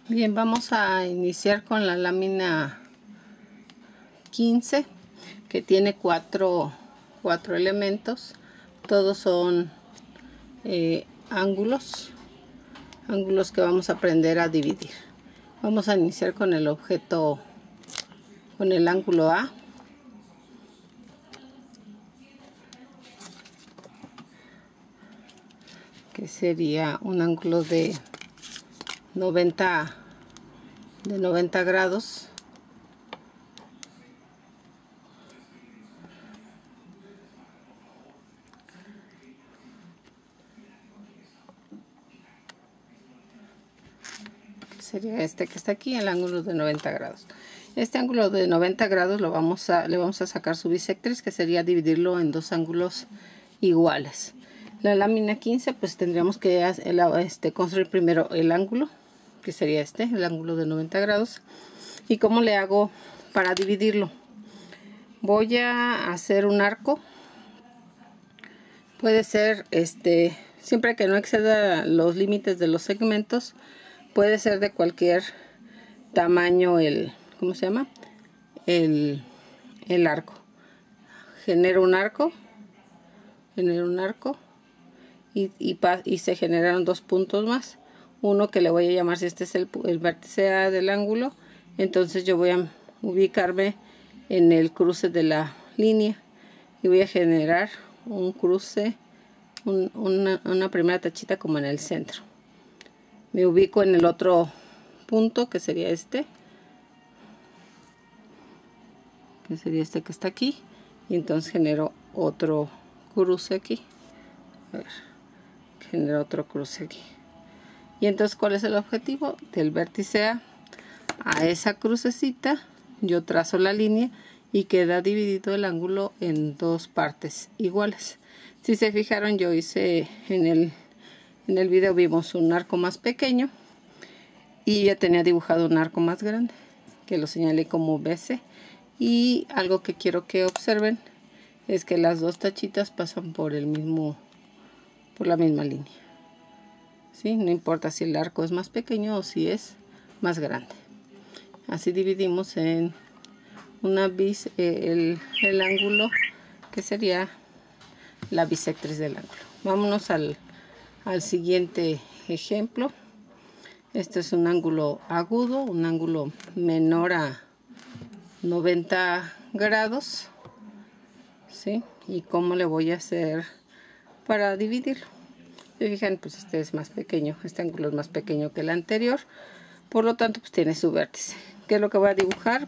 Bien, vamos a iniciar con la lámina 15, que tiene cuatro elementos. Todos son ángulos que vamos a aprender a dividir. Vamos a iniciar con el objeto, con el ángulo A. Que sería un ángulo de 90 grados. Sería este que está aquí, el ángulo de 90 grados. Este ángulo de 90 grados le vamos a sacar su bisectriz, que sería dividirlo en dos ángulos iguales. La lámina 15, pues tendríamos que construir primero el ángulo, que sería el ángulo de 90 grados. ¿Y cómo le hago para dividirlo? Voy a hacer un arco. Puede ser, siempre que no exceda los límites de los segmentos, puede ser de cualquier tamaño ¿cómo se llama? El arco. Genero un arco. Y se generaron dos puntos más. Uno que le voy a llamar, si este es el vértice A del ángulo, entonces yo voy a ubicarme en el cruce de la línea y voy a generar un cruce, una primera tachita como en el centro. Me ubico en el otro punto, que sería que está aquí, y entonces genero otro cruce aquí. A ver, genero otro cruce aquí. Y entonces, ¿cuál es el objetivo? Del vértice a esa crucecita yo trazo la línea y queda dividido el ángulo en dos partes iguales. Si se fijaron, yo hice en el video, vimos un arco más pequeño y ya tenía dibujado un arco más grande, que lo señalé como BC. Y algo que quiero que observen es que las dos tachitas pasan por la misma línea. ¿Sí? No importa si el arco es más pequeño o si es más grande. Así dividimos en el ángulo, que sería la bisectriz del ángulo. Vámonos al siguiente ejemplo. Este es un ángulo agudo, un ángulo menor a 90 grados. ¿Sí? ¿Y cómo le voy a hacer para dividirlo? Se fijan, pues este es más pequeño, este ángulo es más pequeño que el anterior, por lo tanto pues tiene su vértice. ¿Qué es lo que voy a dibujar?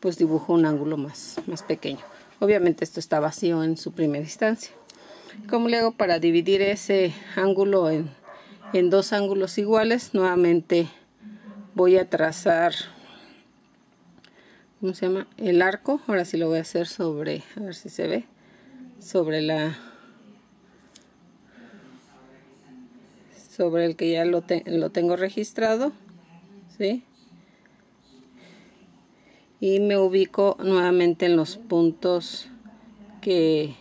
Pues dibujo un ángulo más pequeño. Obviamente esto está vacío en su primera instancia. ¿Cómo le hago para dividir ese ángulo en dos ángulos iguales? Nuevamente voy a trazar, ¿cómo se llama? El arco. Ahora sí lo voy a hacer sobre, a ver si se ve, sobre el que ya lo tengo registrado, ¿sí? Y me ubico nuevamente en los puntos que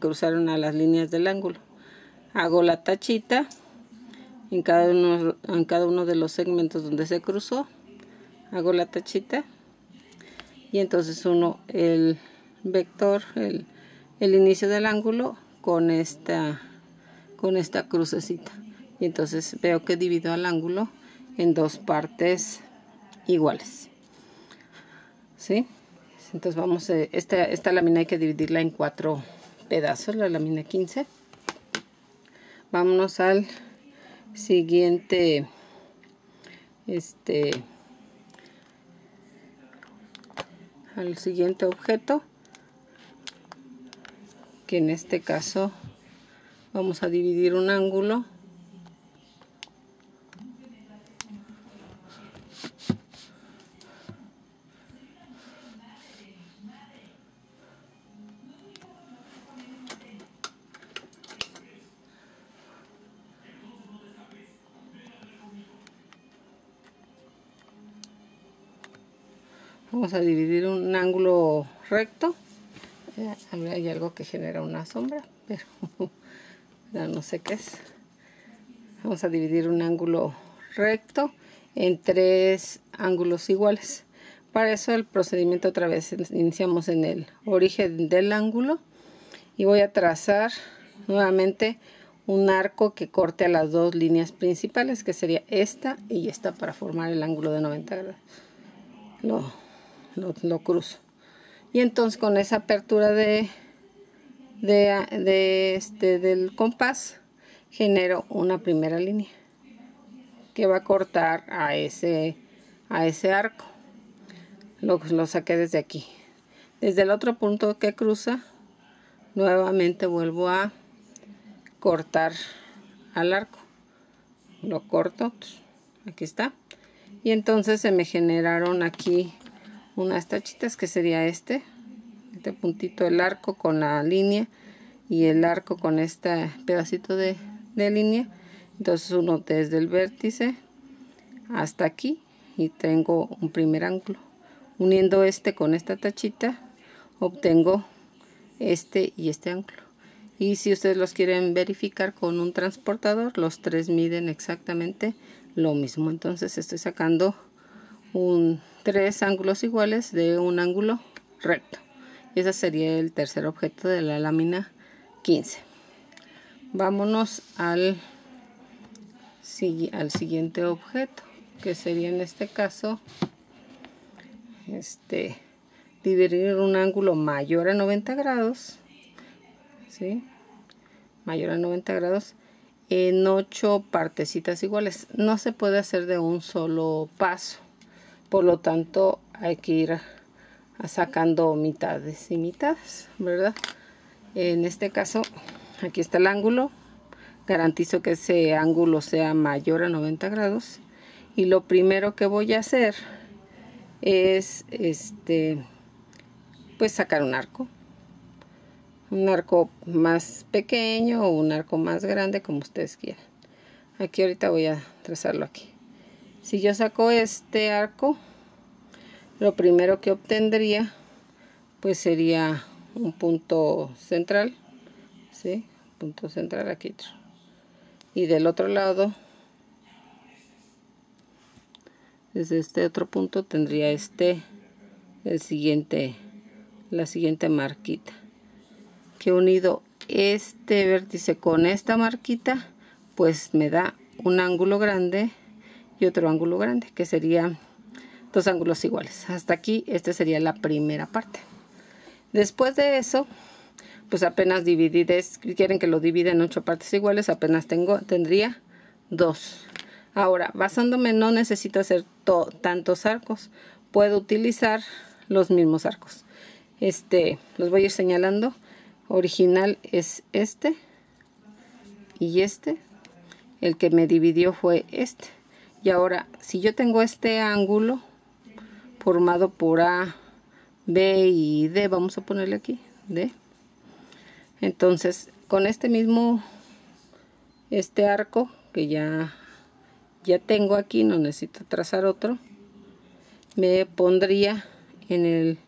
cruzaron a las líneas del ángulo. Hago la tachita en cada uno de los segmentos donde se cruzó. Hago la tachita y entonces uno el vector, el inicio del ángulo con esta crucecita, y entonces veo que divido al ángulo en dos partes iguales. ¿Sí? Entonces vamos a esta lámina hay que dividirla en 4 pedazos, la lámina 15. Vámonos al siguiente objeto, que en este caso vamos a dividir un ángulo recto. Hay algo que genera una sombra, pero no sé qué es. Vamos a dividir un ángulo recto en 3 ángulos iguales. Para eso el procedimiento otra vez, iniciamos en el origen del ángulo y voy a trazar nuevamente un arco que corte a las 2 líneas principales, que sería esta y esta, para formar el ángulo de 90 grados. Lo cruzo. Y entonces con esa apertura del compás genero una primera línea que va a cortar a ese arco. Lo saqué desde aquí. Desde el otro punto que cruza, nuevamente vuelvo a cortar al arco. Lo corto, aquí está. Y entonces se me generaron aquí unas tachitas, que sería este puntito, el arco con la línea y el arco con este pedacito de línea. Entonces uno desde el vértice hasta aquí y tengo un primer ángulo. Uniendo este con esta tachita obtengo este y este ángulo. Y si ustedes los quieren verificar con un transportador, los 3 miden exactamente lo mismo. Entonces estoy sacando 3 ángulos iguales de un ángulo recto. Y ese sería el tercer objeto de la lámina 15. Vámonos al siguiente objeto, que sería en este caso dividir un ángulo mayor a 90 grados, ¿sí? Mayor a 90 grados en 8 partecitas iguales. No se puede hacer de un solo paso, por lo tanto hay que ir sacando mitades y mitades, ¿verdad? En este caso, aquí está el ángulo. Garantizo que ese ángulo sea mayor a 90 grados. Y lo primero que voy a hacer es pues sacar un arco más pequeño o un arco más grande, como ustedes quieran. Aquí ahorita voy a trazarlo aquí. Si yo saco este arco, lo primero que obtendría pues sería un punto central, ¿sí? Punto central aquí, y del otro lado, desde este otro punto, tendría la siguiente marquita, que unido este vértice con esta marquita pues me da un ángulo grande y otro ángulo grande, que serían 2 ángulos iguales. Hasta aquí esta sería la primera parte. Después de eso, pues apenas dividí, quieren que lo divida en 8 partes iguales, apenas tendría 2. Ahora, basándome, no necesito hacer tantos arcos, puedo utilizar los mismos arcos. Los voy a ir señalando. Original es este y este. El que me dividió fue este. Y ahora, si yo tengo este ángulo formado por A, B y D, vamos a ponerle aquí D. Entonces, con este mismo arco que ya tengo aquí, no necesito trazar otro, me pondría en el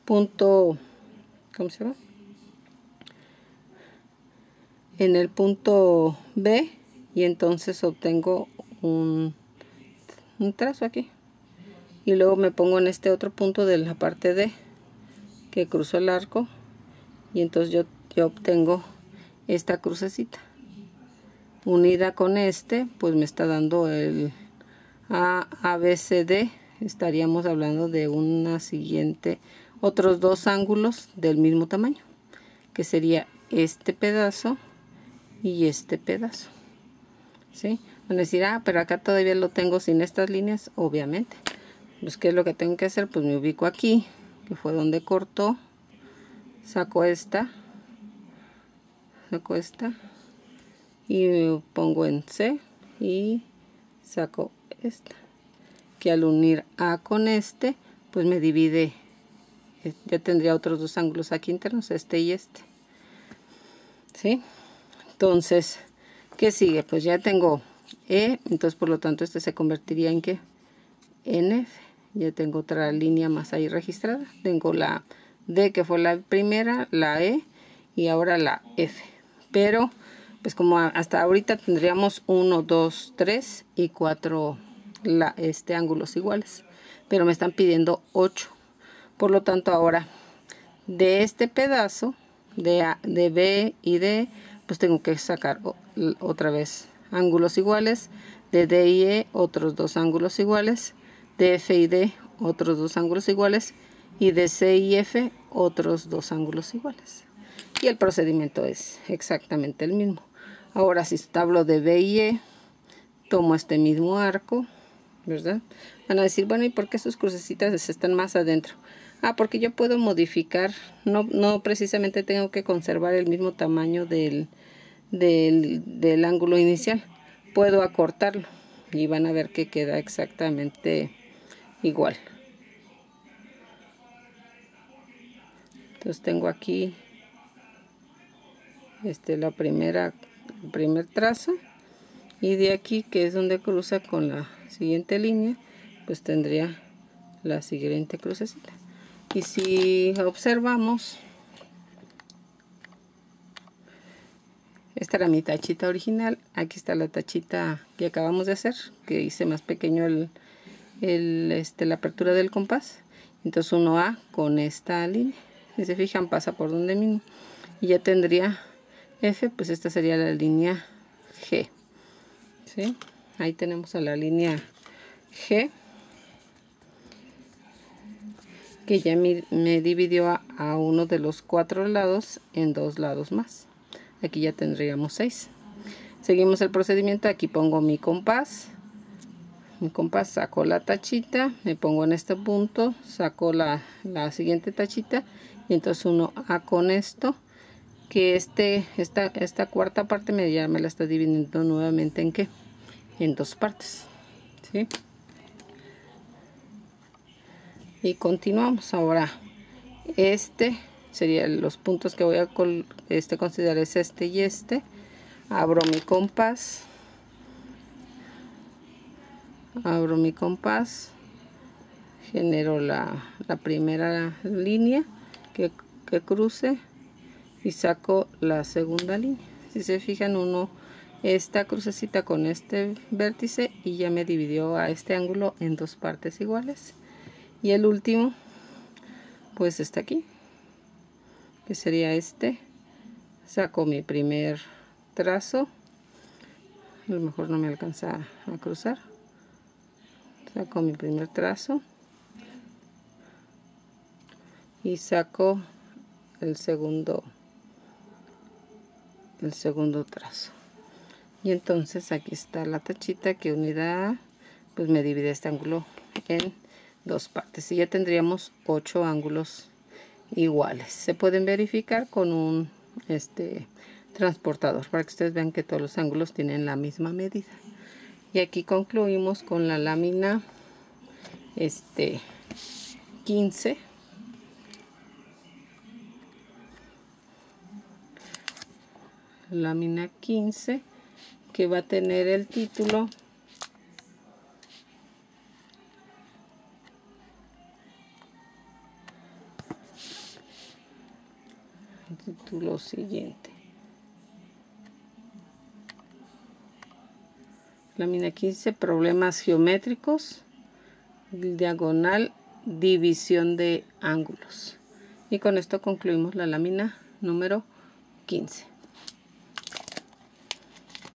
punto, ¿cómo se llama? En el punto B, y entonces obtengo un trazo aquí. Y luego me pongo en este otro punto de la parte D, que cruzo el arco, y entonces yo obtengo esta crucecita. Unida con pues me está dando el ABCD. Estaríamos hablando de otros 2 ángulos del mismo tamaño, que sería este pedazo y este pedazo, ¿sí? Van a decir, pero acá todavía lo tengo sin estas líneas. Obviamente, pues ¿qué es lo que tengo que hacer? Pues me ubico aquí, que fue donde cortó, saco esta y me pongo en C y saco esta, que al unir A con pues me divide. Ya tendría otros 2 ángulos aquí internos, este y este, ¿sí? Entonces, ¿qué sigue? Pues ya tengo E, entonces por lo tanto se convertiría en ¿qué? En F. Ya tengo otra línea más ahí registrada. Tengo la D, que fue la primera, la E y ahora la F. Pero pues como hasta ahorita tendríamos 1, 2, 3 y 4 ángulos iguales, pero me están pidiendo 8. Por lo tanto, ahora de este pedazo de B y D, pues tengo que sacar otra vez ángulos iguales. De D y E, otros 2 ángulos iguales. De F y D, otros 2 ángulos iguales. Y de C y F, otros 2 ángulos iguales. Y el procedimiento es exactamente el mismo. Ahora, si hablo de B y E, tomo este mismo arco, ¿verdad? Van a decir, bueno, ¿y por qué sus crucecitas están más adentro? Ah, porque yo puedo modificar, no precisamente tengo que conservar el mismo tamaño del ángulo inicial. Puedo acortarlo y van a ver que queda exactamente igual. Entonces tengo aquí el primer trazo, y de aquí, que es donde cruza con la siguiente línea, pues tendría la siguiente crucecita. Y si observamos, esta era mi tachita original. Aquí está la tachita que acabamos de hacer, que hice más pequeño la apertura del compás. Entonces 1A con esta línea, si se fijan, pasa por donde mismo. Y ya tendría F, pues esta sería la línea G. ¿Sí? Ahí tenemos a la línea G, que ya me dividió a uno de los 4 lados en 2 lados más. Aquí ya tendríamos 6. Seguimos el procedimiento. Aquí pongo mi compás, saco la tachita, me pongo en este punto, saco la siguiente tachita, y entonces 1A con esto, que esta cuarta parte ya me la está dividiendo nuevamente en ¿qué? En 2 partes, ¿sí? Y continuamos. Ahora serían los puntos que voy a considerar, es este y este. Abro mi compás, genero la primera línea que cruce y saco la segunda línea. Si se fijan, esta crucecita con este vértice, y ya me dividió a este ángulo en 2 partes iguales. Y el último, pues está aquí, que sería saco mi primer trazo, a lo mejor no me alcanza a cruzar, saco mi primer trazo y saco el segundo trazo, y entonces aquí está la tachita que unida pues me divide este ángulo en 2 partes, y ya tendríamos 8 ángulos iguales. Se pueden verificar con un transportador para que ustedes vean que todos los ángulos tienen la misma medida. Y aquí concluimos con la lámina 15. Lámina 15, que va a tener el título siguiente. Lámina 15, problemas geométricos, diagonal, división de ángulos. Y con esto concluimos la lámina número 15.